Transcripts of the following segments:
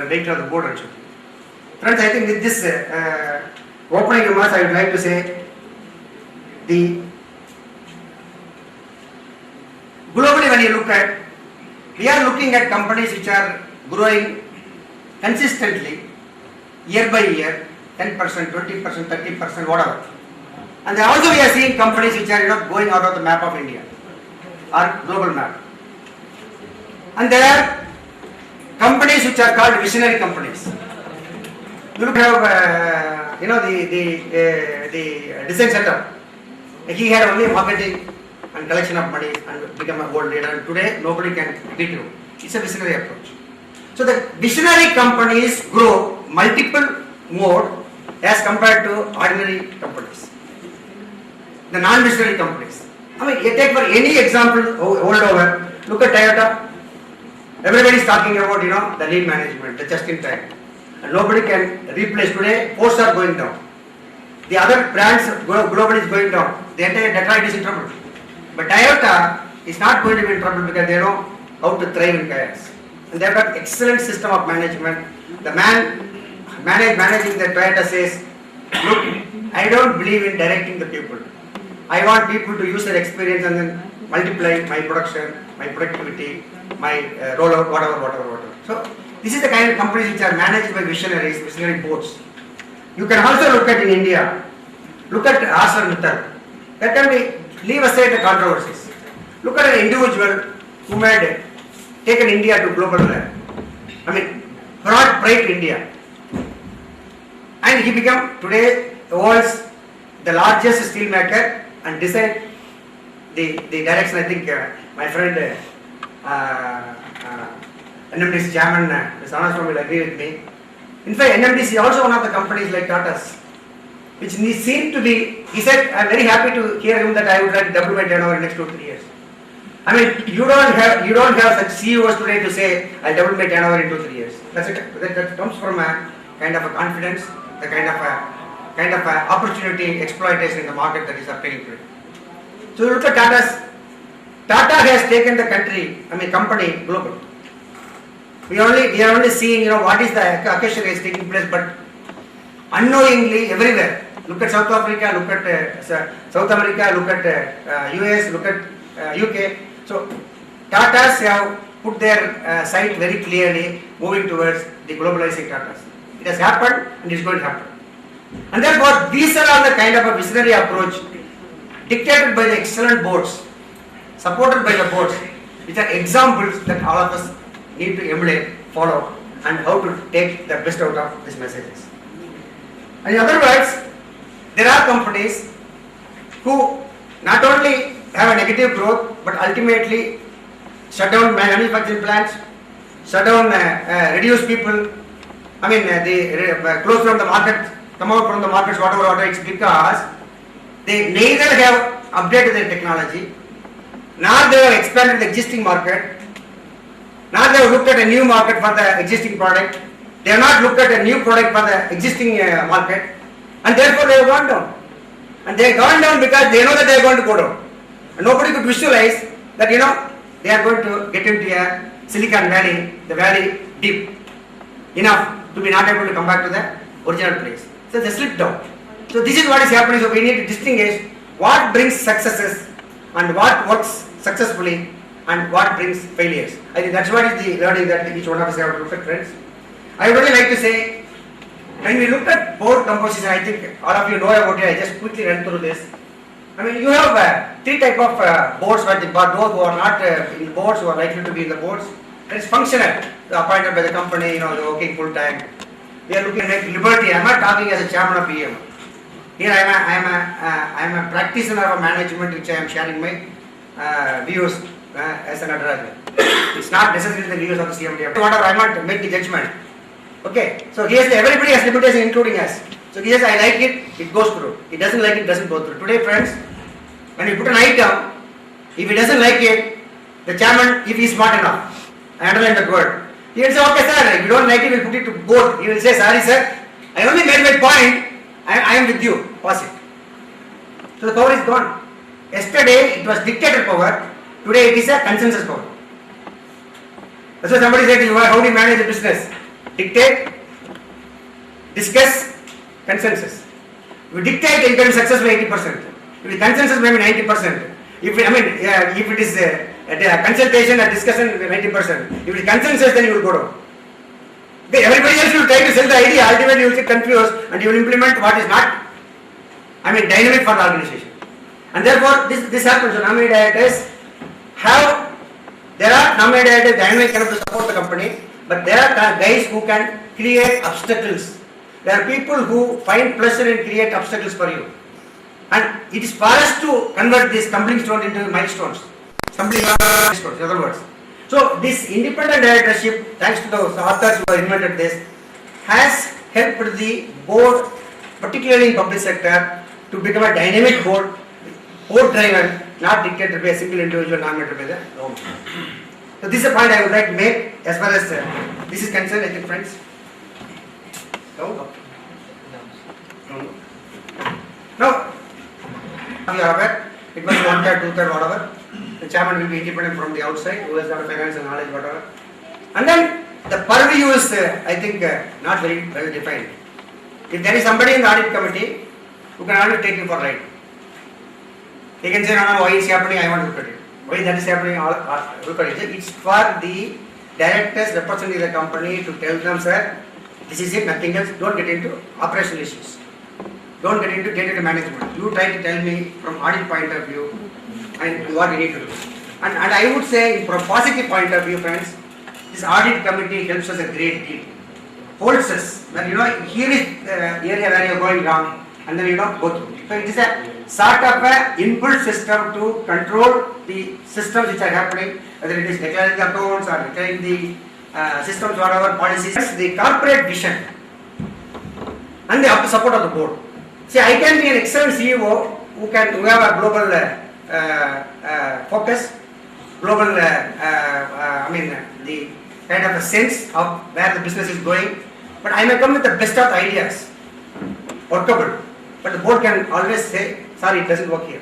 vehicle of the board also. Friends, I think with this opening remarks, I would like to say globally when you look at, we are looking at companies which are growing consistently year by year, 10%, 20%, 30%, whatever. And also we are seeing companies which are going out of the map of India or global map. And there are companies which are called visionary companies. You look at the design setup. He had only marketing and collection of money and become a world leader. And today nobody can beat you. It's a visionary approach. So the visionary companies grow multiple more as compared to ordinary companies. The non-visionary companies. I mean, you take for any example, hold over. Look at Toyota. Everybody is talking about the lean management, the just in time. And nobody can replace today. Ports are going down. The other brands globally is going down. The entire Detroit is in trouble. But Toyota is not going to be in trouble because they know how to thrive in chaos. And they have got excellent system of management. The man managing the Toyota says, look, I don't believe in directing the people. I want people to use their experience and then multiply my production, my productivity, my rollout, whatever. So this is the kind of companies which are managed by visionaries, visionary boards. You can also look at in India, look at ArcelorMittal. That can be, leave aside the controversies. Look at an individual who had taken India to global level. Brought pride to India. And he became today the world's the largest steel maker and designed the direction. I think my friend NMDC chairman, Mr. Anaswamy will agree with me. In fact, NMDC is also one of the companies like Tata's, which seemed to be, he said, I am very happy to hear him that I would like to double my turnover in the next 2-3 years. You don't have such CEOs today to say, I'll double my turnover in 2-3 years. That comes from a kind of a confidence, the kind of a opportunity exploitation in the market that is appealing to it. So you look at Tata's. Tata has taken the company global. We are only seeing what is the occasion is taking place, but unknowingly everywhere. Look at South Africa, look at South America, look at US, look at UK. So Tatas have put their sight very clearly moving towards the globalizing Tatas. It has happened and it is going to happen. And therefore these are all the kind of a visionary approach dictated by the excellent boards, supported by the boards, which are examples that all of us need to emulate, follow, and how to take the best out of these messages. And in other words, there are companies who not only have a negative growth, but ultimately shut down manufacturing plants, shut down, reduce people, they close from the market, come out from the markets, whatever, it's because they neither have updated their technology, nor they have expanded the existing market, nor they have looked at a new market for the existing product. They have not looked at a new product for the existing market, and therefore they have gone down. And they have gone down because they know that they are going to go down. And nobody could visualize that they are going to get into a Silicon Valley, the valley deep enough to be not able to come back to the original place. So they slipped down. So this is what is happening. So we need to distinguish what brings successes and what works successfully and what brings failures. I think that's what is the learning that each one of us have to look at, friends. I would really like to say, when we look at board composition, I think all of you know about it. I just quickly run through this. You have 3 type of boards, but those who are not in boards, who are likely to be in the boards. There is functional, appointed by the company, they're working full time. We are looking at liberty. I am not talking as a chairman of BEML. Here I am a practitioner of management, which I am sharing my views as a Natarajan. It's not necessarily the views of the CMD. Whatever, I am not making judgment. Okay, so everybody has limitation, including us. So he says, I like it, it goes through. He doesn't like it, doesn't go through. Today, friends, when we put an item, if he doesn't like it, the chairman, if he is smart enough, I underline that word, he will say, okay sir, if you don't like it, we will put it to board. He will say, sorry sir, I only made my point, I am with you, pass it. So the power is gone. Yesterday it was dictator power, today it is a consensus power. That's why somebody said to you, how do you manage the business? dictate, discuss, consensus. If you dictate, you can be successful 80%. If the consensus, maybe 90%. If it is a consultation, a discussion, 90%. If it is consensus, then you will go down. Okay, everybody else will try to sell the idea. Ultimately, you will get confused and you will implement what is not, dynamic for the organization. And therefore, this happens. So, nominee directors there are nominee directors dynamic enough to support the company, but there are guys who can create obstacles. There are people who find pleasure in create obstacles for you. And it is for us to convert these stumbling stones into milestones. Stumbling milestones, in other words. So this independent directorship, thanks to the authors who have invented this, has helped the board, particularly in public sector, to become a dynamic board driven, not dictated by a single individual nominated by the government. So this is a point I would like to make as far as this is concerned, I think, friends. No? Now, you are aware, it was 1/3, 2/3, whatever. The chairman will be independent from the outside, who has got financial knowledge, whatever. And then the purview is, I think, not very well defined. If there is somebody in the audit committee who can always take you for right, he can say, no, why is happening? I want to look at it. Why that is happening? Look at it. It's for the directors representing the company to tell them, sir, this is it, nothing else. Don't get into operational issues. Don't get into day-to-day management. You try to tell me from audit point of view and what we need to do. And I would say, from a positive point of view, friends, this audit committee helps us a great deal. Holds us. When here is the area where you are going wrong, and then go through. So it is a sort of a inbuilt system to control the systems which are happening, whether it is declaring the accounts or declaring the systems, whatever policies. The corporate vision and the support of the board. See, I can be an excellent CEO who have a global focus, global, the kind of a sense of where the business is going, but I may come with the best of the ideas, workable, but the board can always say, sorry, it doesn't work here.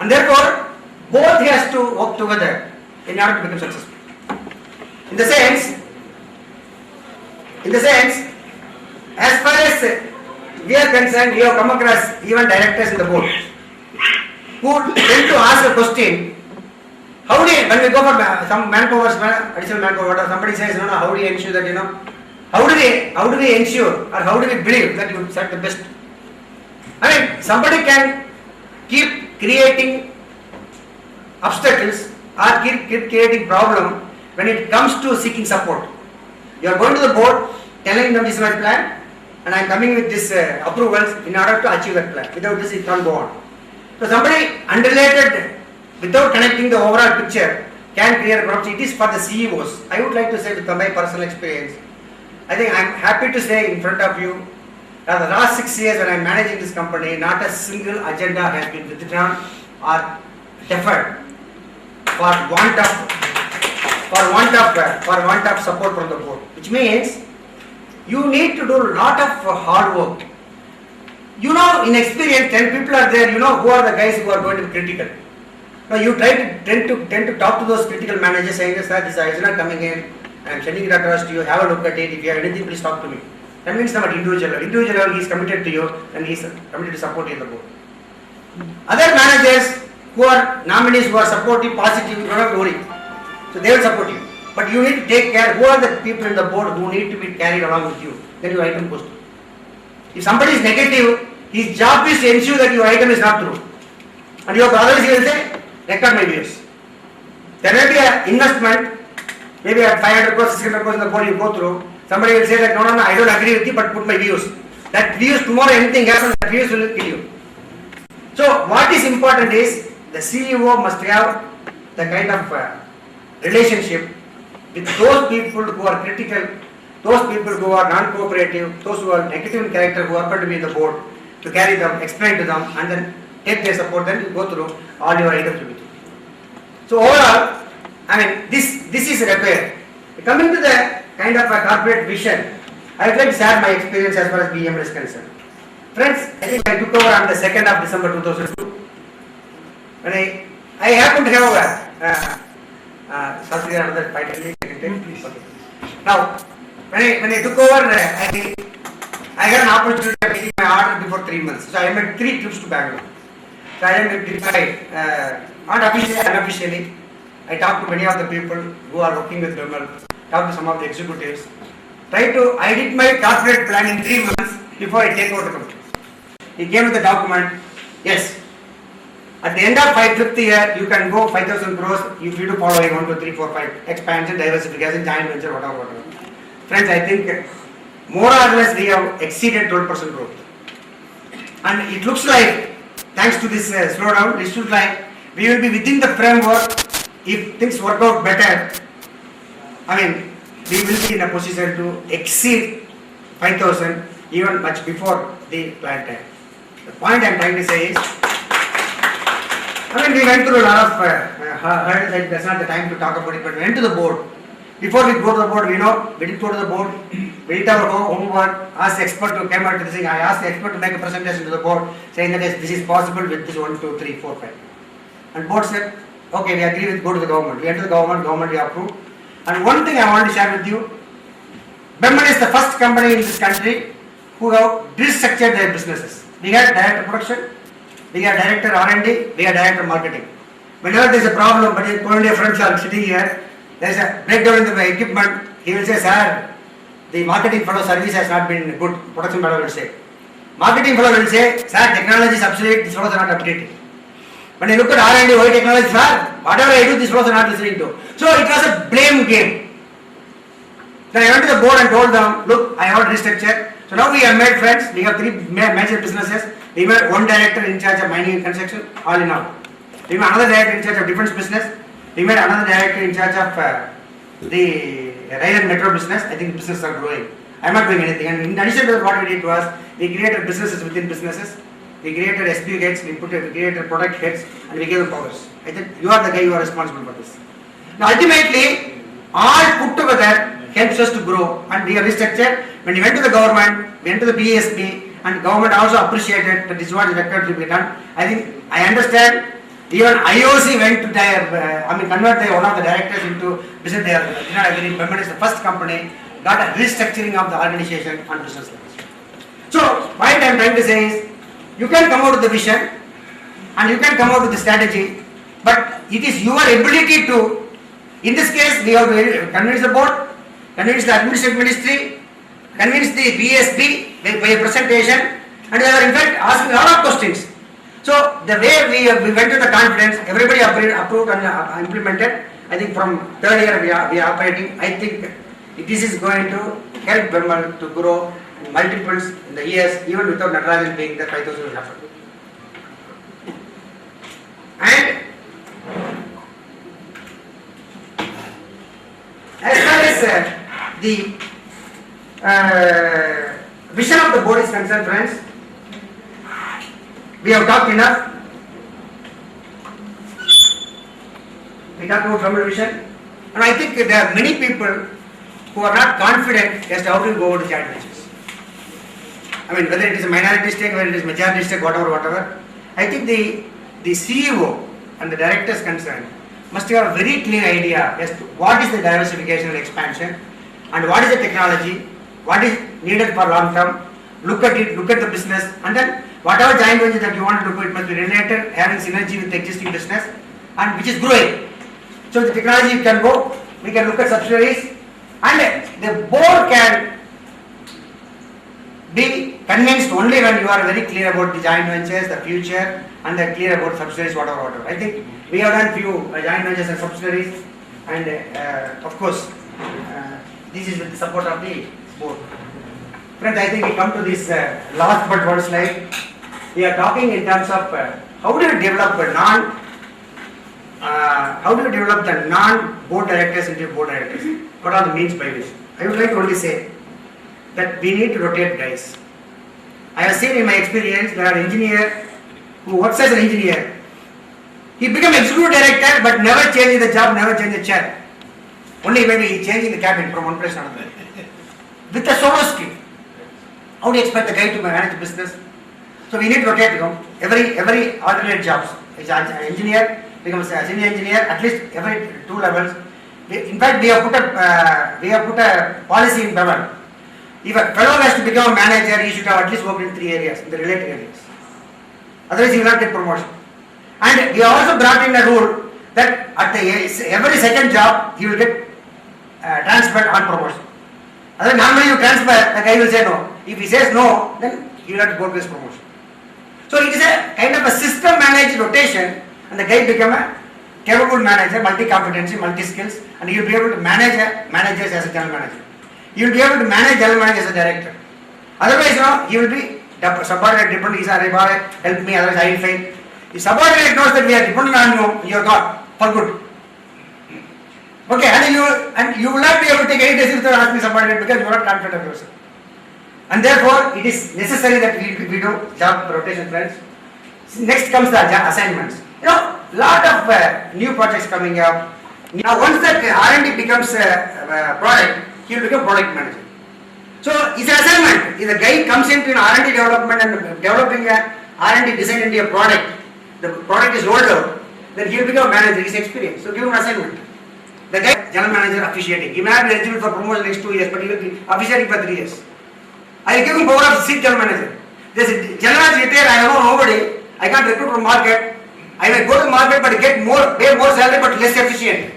And therefore, both has to work together in order to become successful. In the sense, as far as we are concerned, we have come across even directors in the board who tend to ask a question, when we go for some manpower, additional manpower, somebody says, no, how do you ensure that, how do we ensure or how do we believe that you set the best? Somebody can keep creating obstacles or keep creating problem when it comes to seeking support. You are going to the board, telling them this is my plan, and I am coming with this approvals in order to achieve that plan. Without this, it can't go on. So somebody unrelated, without connecting the overall picture, can create a problem. It is for the CEOs. I would like to say, with my personal experience, I think I am happy to say in front of you, that the last 6 years when I am managing this company, not a single agenda has been withdrawn or deferred for want of support from the board. Which means you need to do a lot of hard work. In experience, 10 people are there. Who are the guys who are going to be critical. Now you tend to talk to those critical managers, saying, sir, this is not coming in. I am sending it across to you. Have a look at it. If you have anything, please talk to me. That means not individual. Individual, he is committed to you, and he is committed to support you in the board. Other managers who are nominees, who are supportive, positive, you don't have to worry. So they will support you. But you need to take care. Who are the people in the board who need to be carried along with you? Then your item goes through. If somebody is negative, his job is to ensure that your item is not through. And your brothers will say, record my views. There may be an investment, maybe at 500 crores, 600 crores in the board you go through. Somebody will say that, no, I don't agree with you, but put my views. That views, tomorrow anything happens, that views will kill you. So what is important is, the CEO must have the kind of relationship with those people who are critical, those people who are non-cooperative, those who are negative in character, who happen to be in the board, to carry them, explain to them, and then take their support, then you go through all your items with you. So overall, this is required. Coming to the kind of a corporate vision, I would like to share my experience as far as BEML is concerned. Friends, I think I took over on the 2nd of December 2002. When I happen to have another 5 minutes. Okay. Now, when I took over, I got an opportunity of getting my order before 3 months. So I made 3 trips to Bangalore. So I did my, not officially, unofficially, I talked to many of the people who are working with BEML, talked to some of the executives. I did my corporate plan in 3 months before I take over the company. He came with the document, yes. At the end of 5th year, you can go 5,000 crores if you do following 1, 2, 3, 4, 5, expansion, diversification, joint venture, whatever. Friends, I think more or less we have exceeded 12% growth. And it looks like, thanks to this slowdown, it looks like we will be within the framework. If things work out better, we will be in a position to exceed 5,000 even much before the planned time. The point I am trying to say is, we went through a lot of hurdles, that's not the time to talk about it, but we went to the board. Before we go to the board, we did go to the board, we did our homework, asked the expert to come out to this thing. I asked the expert to make a presentation to the board saying that this is possible with this 1, 2, 3, 4, 5. And board said, okay, we agree with go to the government. We went to the government we approved. And one thing I want to share with you, BEML is the first company in this country who have restructured their businesses. We had director production, we have director R&D, we have director marketing. Whenever there is a problem, but if one of your friends are sitting here, there is a breakdown in the equipment, he will say, sir, the marketing fellow service has not been good, production fellow will say. Marketing fellow will say, sir, technology is obsolete, these fellows are not updated. When I look at R&D, why technology, sir, whatever I do, these fellows are not listening to. So it was a blame game. Then I went to the board and told them, look, I have restructured. So now we have made friends, we have 3 major businesses. We made 1 director in charge of mining and construction, all in all. We made another director in charge of defense business. We made another director in charge of the rail and metro business. I think businesses are growing. I am not doing anything. And in addition to that, what we did was, we created businesses within businesses. We created SPU heads, we created product heads, and we gave them powers. I think you are the guy who are responsible for this. Now ultimately, all put together helps us to grow, and we have restructured. When we went to the government, we went to the BSP, and government also appreciated that this is what is required to be done. I understand. Even IOC went to convert one of the directors into business. They did not agree. BEML is the first company got a restructuring of the organization on business levels. So what I am trying to say is, you can come out with the vision and you can come out with the strategy, but it is your ability to, in this case, we have to convince the board, convince the administrative ministry, convince the BSP by a presentation, and they are in fact asking a lot of questions. So the way we went to the conference, everybody approved and implemented. I think from 3rd year we are operating. I think this is going to help BEML to grow multiples in the years, even without Natarajan being the 5,000 will happen. And as far as the vision of the board is concerned, friends, we have talked enough. We talked about BEML vision, and I think there are many people who are not confident as to how to go over the joint ventures. Whether it is a minority stake, whether it is majority stake, whatever. I think the CEO and the directors concerned must have a very clear idea as to what is the diversification and expansion, and what is the technology, what is needed for long term. Look at it, look at the business, and then whatever joint venture that you want to do, it must be related, having synergy with the existing business, and which is growing. So the technology can go, we can look at subsidiaries, and the board can be convinced only when you are very clear about the joint ventures, the future, and the clear about subsidiaries, whatever. I think we have done few joint ventures and subsidiaries, and of course, this is with the support of the board. Friends, I think we come to this last but one slide. We are talking in terms of how do you develop the non-board directors into board directors? What are the means by which? I would like to only say that we need to rotate guys. I have seen in my experience there are engineer who works as an engineer. He become executive director but never changes the job, never changes the chair. Only maybe he changing the cabin from one place to another. With a solo skill. How do you expect the guy to manage the business? So we need to rotate him. Every alternate jobs. He's an engineer, becomes a senior engineer, at least every 2 levels. In fact, we have put a policy in BEML. If a fellow has to become a manager, he should have at least worked in 3 areas, in the related areas. Otherwise, he will not get promotion. And we have also brought in a rule that at every second job, he will get transferred on promotion. Otherwise, normally you transfer, the guy will say no. If he says no, then he will have to go to his promotion. So it is a kind of a system managed rotation, and the guy become a capable manager, multi-competency, multi-skills, and he will be able to manage managers as a general manager. He will be able to manage general manager as a director. Otherwise, he will be subordinate, dependent. He says, help me, otherwise I will fail. If subordinate knows that we are dependent on you, you are gone for good. Okay, and you will not be able to take any decision without asking subordinate because you are not confident of yourself. And therefore, it is necessary that we do job rotation, friends. Next comes the assignments. Lot of new projects coming up. Now, once that R&D becomes a product, he will become product manager. So, it's an assignment. If the guy comes into an R&D development and developing a R&D design into a product, the product is rolled out, then he will become a manager. His experience. So, give him an assignment. The guy, general manager, officiating. He may not be eligible for promotion next 2 years, but he will be officiating for 3 years. I will give him power of seat general manager. This general manager retired, I know nobody. I can't recruit from market. I may go to the market but pay more salary but less efficient.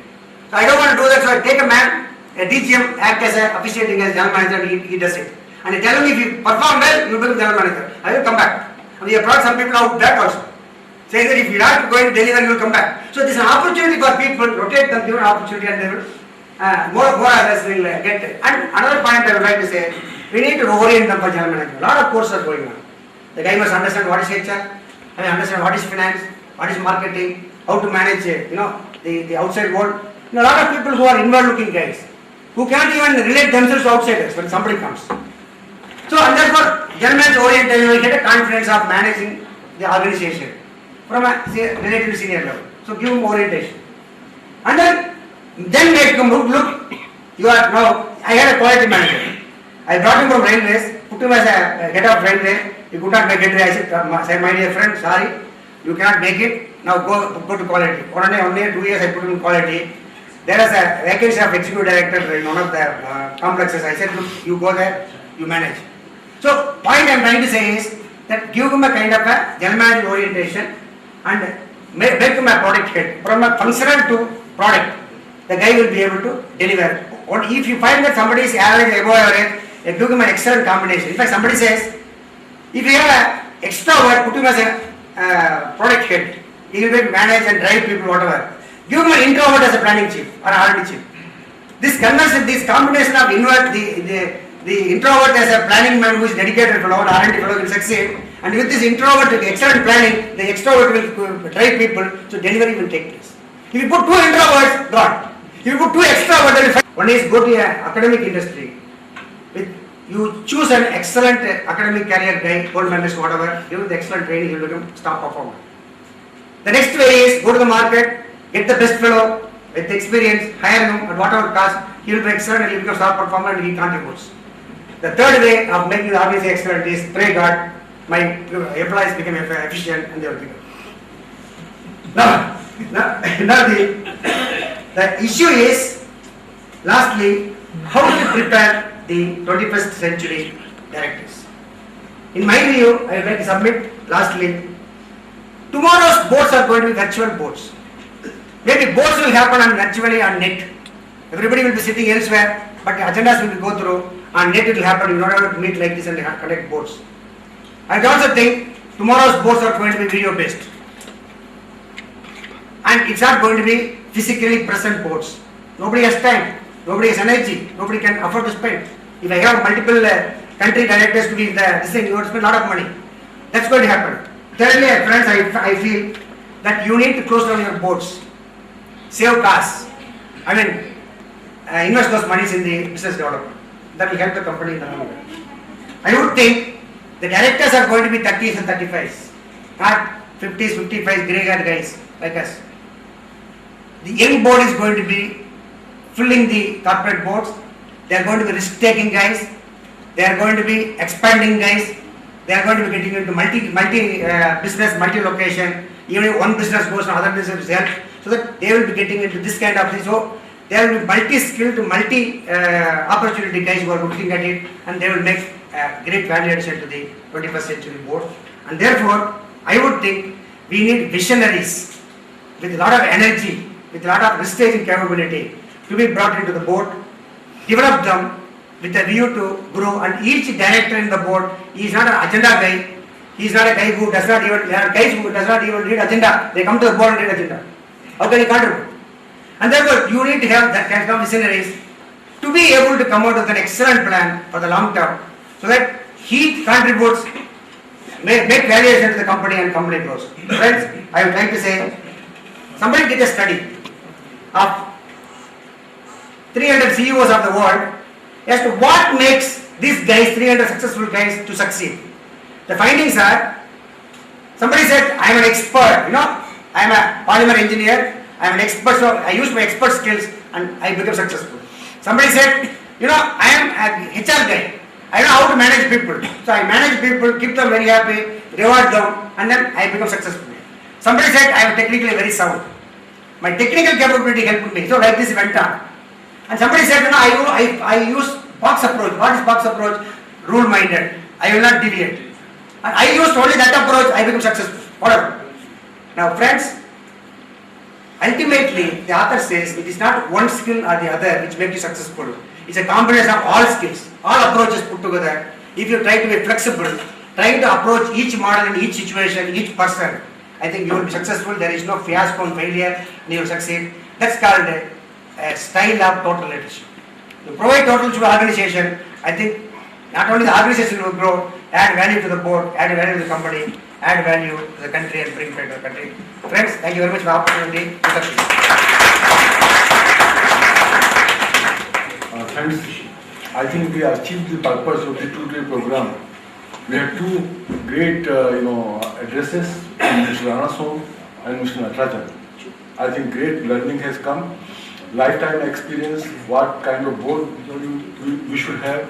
So I don't want to do that. So I take a man, a DGM, act as a officiating as general manager, and he does it. And I tell him if you perform well, you become general manager. I will come back. And we have brought some people out back also. Saying that if you are not going to deliver, you will come back. So this is an opportunity for people, rotate them, give an opportunity, and they will more others will get it. And another point I would like to say, we need to orient them for general management. A lot of courses are going on. The guy must understand what is HR, understand what is finance, what is marketing, how to manage the outside world. A lot of people who are inward-looking guys, who can't even relate themselves to outsiders when somebody comes. So, and therefore, general management orientation will get a confidence of managing the organization from a relatively senior level. So, give them orientation. And then make them look, you are now, I had a quality manager. I brought him from railways, put him as a head of railway. He could not make it. I said, my dear friend, sorry, you cannot make it. Now go to quality. 1 year, 2 years, I put him in quality. There is a vacancy of executive director in one of the complexes. I said, look, you go there, you manage. So, point I am trying to say is that give him a kind of a general manager orientation and make him a product head. From a functional to product, the guy will be able to deliver. Or if you find that somebody is average, above average, give him an excellent combination. In fact, somebody says, if you have an extrovert, put him as a product head. He will manage and drive people, whatever. Give him an introvert as a planning chief or R&D chief. This conversion, this combination of the introvert as a planning man who is dedicated fellow, R&D fellow will succeed. And with this introvert with excellent planning, the extrovert will drive people, so delivery will take place. If you put 2 introverts, gone. If you put 2 extroverts, one is go to an academic industry. You choose an excellent academic career guy, gold medalist, whatever, give him the excellent training, he will become star performer. The next way is go to the market, get the best fellow with experience, hire him at whatever cost, he will be excellent and he will become star performer and he contributes. The third way of making the organization excellent is pray God, my employees become efficient and they will become. Now the issue is, lastly, how to prepare the 21st century directors. In my view, I would like to submit lastly, tomorrow's boards are going to be virtual boards. Maybe boards will happen virtually on net. Everybody will be sitting elsewhere, but the agendas will go through. On net it will happen. You will not have to meet like this and conduct boards. I also think tomorrow's boards are going to be video based. And it's not going to be physically present boards. Nobody has time. Nobody has energy. Nobody can afford to spend. If I have multiple country directors to be this thing, you have to spend a lot of money. That's going to happen. Thirdly, friends, I feel that you need to close down your boards. Save costs. I mean, invest those monies in the business development. That will help the company in the long run. I would think the directors are going to be 30s and 35s. Not 50s, 55s, grey-haired guys like us. The young board is going to be filling the corporate boards. They are going to be risk-taking guys. They are going to be expanding guys. They are going to be getting into multi-business, multi-location. Even if one business goes, another business will help. So that they will be getting into this kind of thing. So There will be multi-skilled, multi-opportunity guys who are looking at it, and they will make great value addition to the 21st century board. And therefore, I would think we need visionaries with a lot of energy, with a lot of risk-taking capability to be brought into the board, develop them with a view to grow. And each director in the board, he is not an agenda guy. He is not a guy who does not even, there are guys who does not even read agenda. They come to the board and read agenda. How can he contribute? And therefore, you need to have that kind of visionaries to be able to come out with an excellent plan for the long term, so that he contributes, make valuation to the company and company grows. Friends, I would like to say, somebody did a study of 300 CEOs of the world as to what makes these guys, 300 successful guys, to succeed. The findings are, somebody said, I am an expert, I am a polymer engineer, I am an expert, so I use my expert skills and I become successful. Somebody said, I am an HR guy, I know how to manage people, so I manage people, keep them very happy, reward them, and then I become successful. Somebody said, I am technically very sound. My technical capability helped me, so like this went on. And somebody said, I use box approach. What is box approach? Rule-minded. I will not deviate. And I used only that approach, I become successful. Whatever. Now friends, ultimately the author says it is not one skill or the other which makes you successful. It's a combination of all skills, all approaches put together. If you try to be flexible, trying to approach each model in each situation, each person, I think you will be successful. There is no fiasco and failure, and you will succeed. That's called a style of total leadership. To provide total to the organization, I think not only the organization will grow, add value to the board, add value to the company, add value to the country and bring pride to the country. Friends, thank you very much for the opportunity. Thanks. I think we achieved the purpose of the two-day program. We had two great, addresses from Mr. Ranasom and Mr. Natarajan. I think great learning has come. Lifetime experience, what kind of board we should have,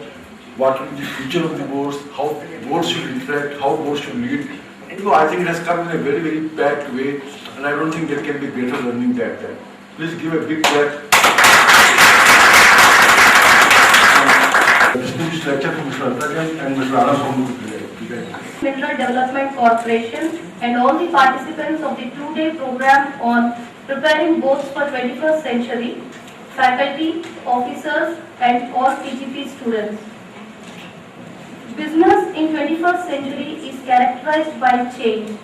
what will be the future of the boards, how boards should interact, how boards should lead. I think it has come in a very, very packed way, and I don't think there can be greater learning than that. Please give a big clap. Distinguished lecture from Mr. Natarajan and Mr. Ranasom. Mineral Development Corporation and all the participants of the two-day program on preparing boards for 21st century, faculty, officers and all PGP students. Business in 21st century is characterized by change.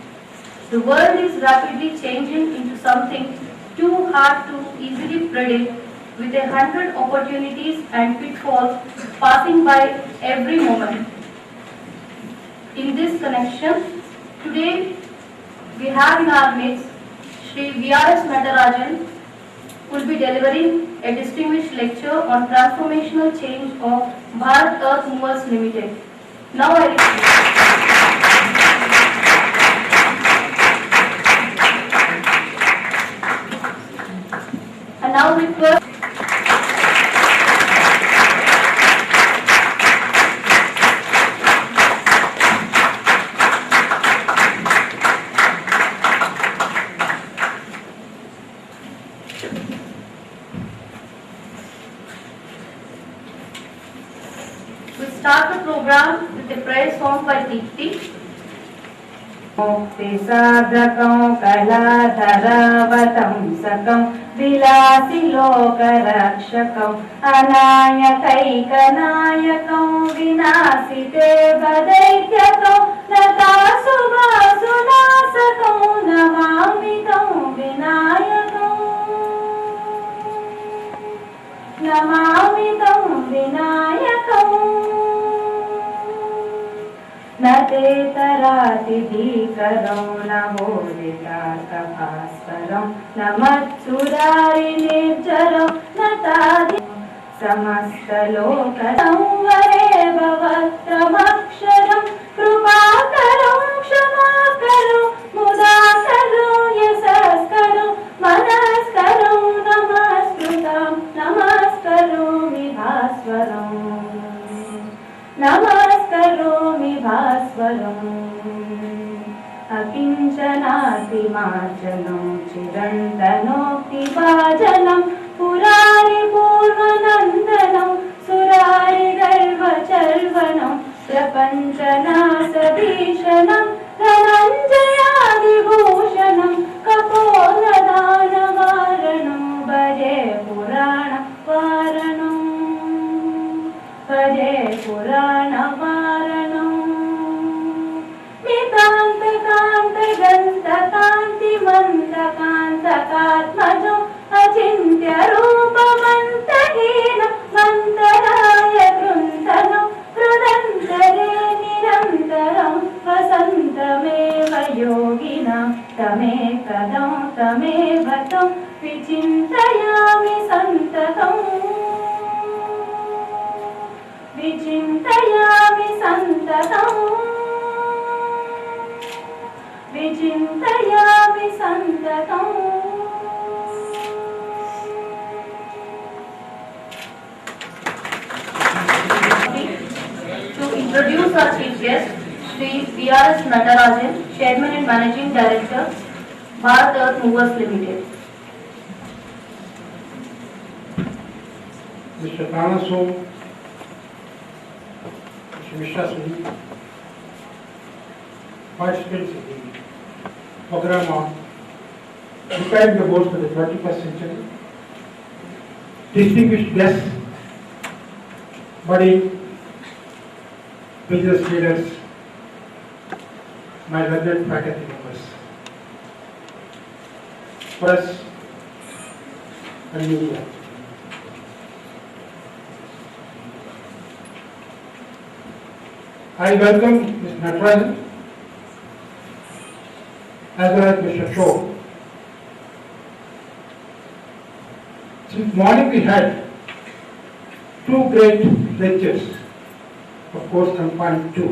The world is rapidly changing into something too hard to easily predict, with 100 opportunities and pitfalls passing by every moment. In this connection, today we have in our midst Shri Natarajan, who will be delivering a distinguished lecture on transformational change of Bharat Earth Movers Limited. Now I request start the program with a prayer song by Deepti. मुक्ति साधकं कलाधरावतं सकं विलासि लोकरक्षकं अनायकैकनायकं विनाशिते वदैत्यकं नतासुभासुनाशकं नमामि तं विनायकं नमामि तं विनायकं न ते तरातिधीकरं न मोदिताकभास्करं न मत्सुरारिनिर्जरं न तादि समस्तलोकसंवरे भवत्रमक्षरं कृपाकरं क्षमाकरं मुदाकरं यशस्करं मनस्करं नमस्करोमि भास्वरम् नमस्करोमि भास्वरम् अकिञ्चनातिमार्जनं चिरन्तनोक्तिभाजनं पुरारि परिपूर्णनन्दनं सुरारिगर्वचर्वणं प्रपञ्चनाशभीषणं धनञ्जयादिभूषणं कपोलदानवारणं भजे पुराणवारणं भजे पुराणवारणं मितान्तकान्तगन्तकान्तिमन्तकान्तकात्मजम् अचिन्त्यरूपमन्तहीनं मन्तराय कृन्तनं हृदन्तरे निरन्तरं वसन्तमेव योगिनां तमेकदं तमेव तं विचिन्तयामि सन्ततम् विचिन्तयामि सन्ततम् विचिन्तयामि सन्ततम् To introduce our chief guest, Shri B.R.S. Natarajan, Chairman and Managing Director, Bharat Earth Movers Limited. Mr. Pranaso, Mr. Mishra Shri, participants in the program on preparing the board for the 21st century, distinguished guests, budding business leaders, my learned faculty members, press and media. I welcome Mr. Natarajan as well as Mr. Shri. Since morning we had two great lectures, of course confined to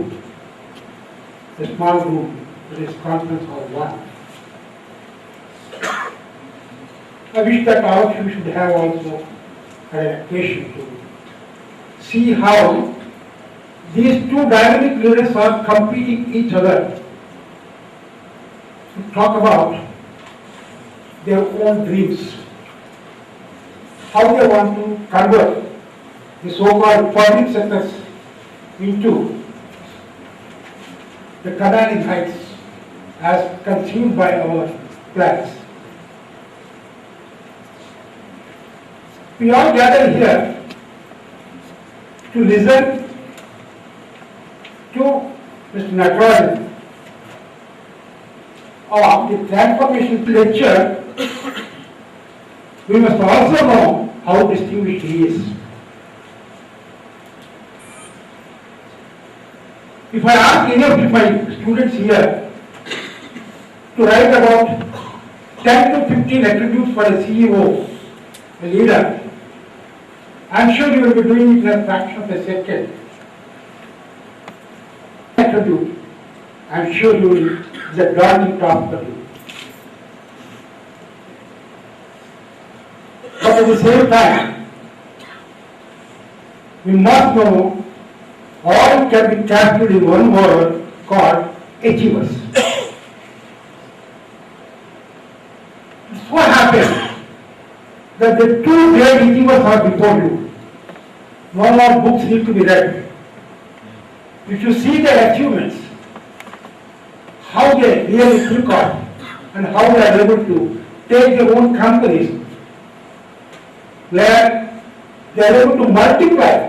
the small room, that is conference hall 1. I wish that all of you should have also had an occasion to see how these two dynamic leaders are competing each other to talk about their own dreams, how they want to convert the so-called public sectors into the commanding heights as conceived by our plans. We all gather here to listen to Mr. Natarajan of the Transformational lecture. We must also know how distinguished he is. If I ask any of my students here to write about 10 to 15 attributes for a CEO, a leader, I'm sure you will be doing it in a fraction of a second. Attribute, I'm sure you will, is a daunting task for you. But at the same time, we must know all can be captured in one word called achievers. It's what happened that the two great achievers are before you. No more books need to be read. If you see their achievements, how they really took off and how they are able to take their own companies where they are able to multiply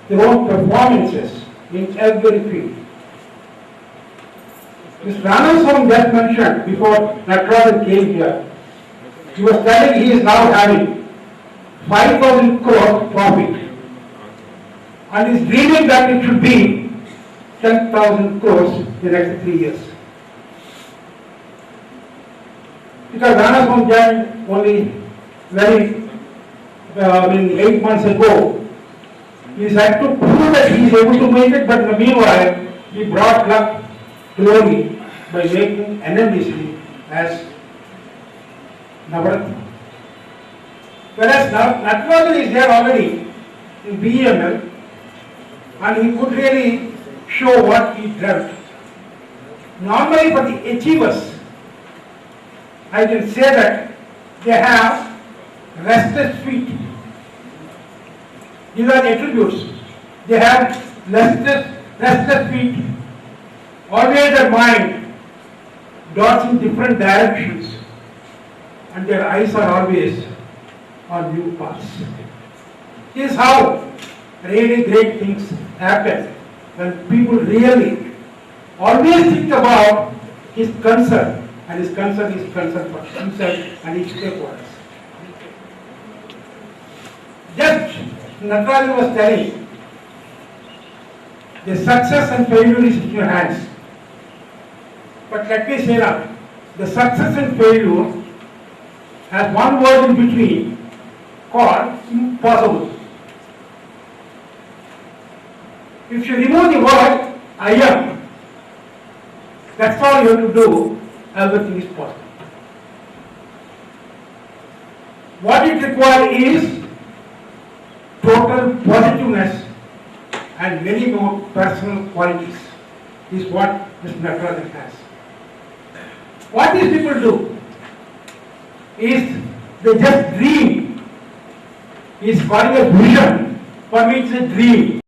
their own performances in every field. Mr. Ranaswamy just mentioned before Natarajan came here, he was telling he is now having 5,000 crore profit and is dreaming that it should be 10,000 crores in the next 3 years. Because Ranaswamy joined only 8 months ago. He had to prove that he is able to make it, but in the meanwhile, he brought luck glory by making NMDC as Bharat. Whereas Natarajan is there already in BEML, and he could really show what he dreamt. Normally for the achievers, I can say that they have restless feet These are the attributes. They have restless feet, always their mind darts in different directions, and their eyes are always on new paths. This is how really great things happen when people really always think about his concern, and his concern is concern for himself and his stakeholders. Just Natarajan was telling, the success and failure is in your hands. But let me say now, the success and failure has one word in between called impossible. If you remove the word I am, that's all you have to do, everything is possible. What it requires is total positiveness and many more personal qualities is what Mr. Natarajan has. What these people do is they just dream. He is calling a vision. For me it's a dream.